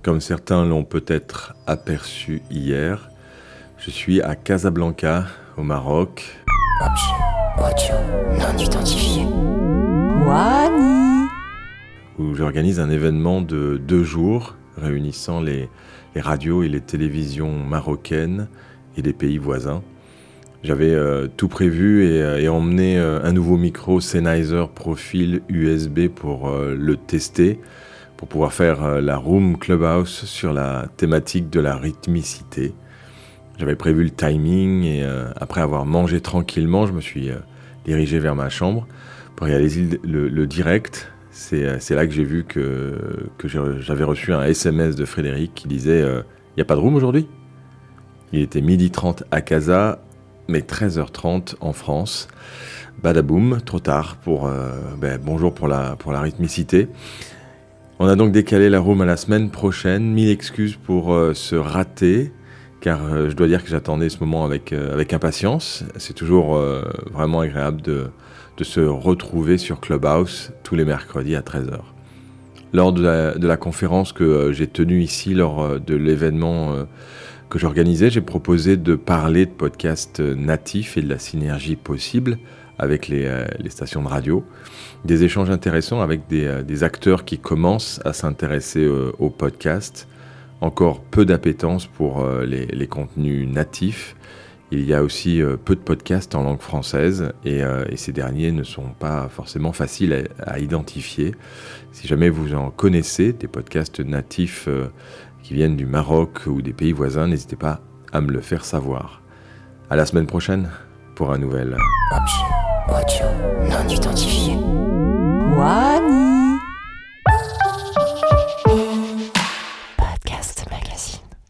Comme certains l'ont peut-être aperçu hier, je suis à Casablanca, au Maroc. Audio non identifié. Wani. Où j'organise un événement de 2 jours réunissant les radios et les télévisions marocaines et des pays voisins. J'avais tout prévu et emmené un nouveau micro Sennheiser Profil USB pour le tester, pour pouvoir faire la room Clubhouse sur la thématique de la rythmicité. J'avais prévu le timing et après avoir mangé tranquillement, je me suis dirigé vers ma chambre pour réaliser le direct. C'est là que j'ai vu que j'avais reçu un SMS de Frédéric qui disait « Y a pas de room aujourd'hui ?» Il était 12h30 à Casa, mais 13h30 en France. Badaboum, trop tard pour bonjour pour la rythmicité. On a donc décalé la room à la semaine prochaine. 1000 excuses pour ce raté, car je dois dire que j'attendais ce moment avec impatience. C'est toujours vraiment agréable de se retrouver sur Clubhouse tous les mercredis à 13h. Lors de la conférence que j'ai tenue ici, lors de l'événement que j'organisais, j'ai proposé de parler de podcasts natifs et de la synergie possible avec les stations de radio. Des échanges intéressants avec des acteurs qui commencent à s'intéresser aux podcasts. Encore peu d'appétence pour les contenus natifs. Il y a aussi peu de podcasts en langue française et ces derniers ne sont pas forcément faciles à identifier. Si jamais vous en connaissez, des podcasts natifs qui viennent du Maroc ou des pays voisins, n'hésitez pas à me le faire savoir. À la semaine prochaine pour un nouvel Audio non identifié.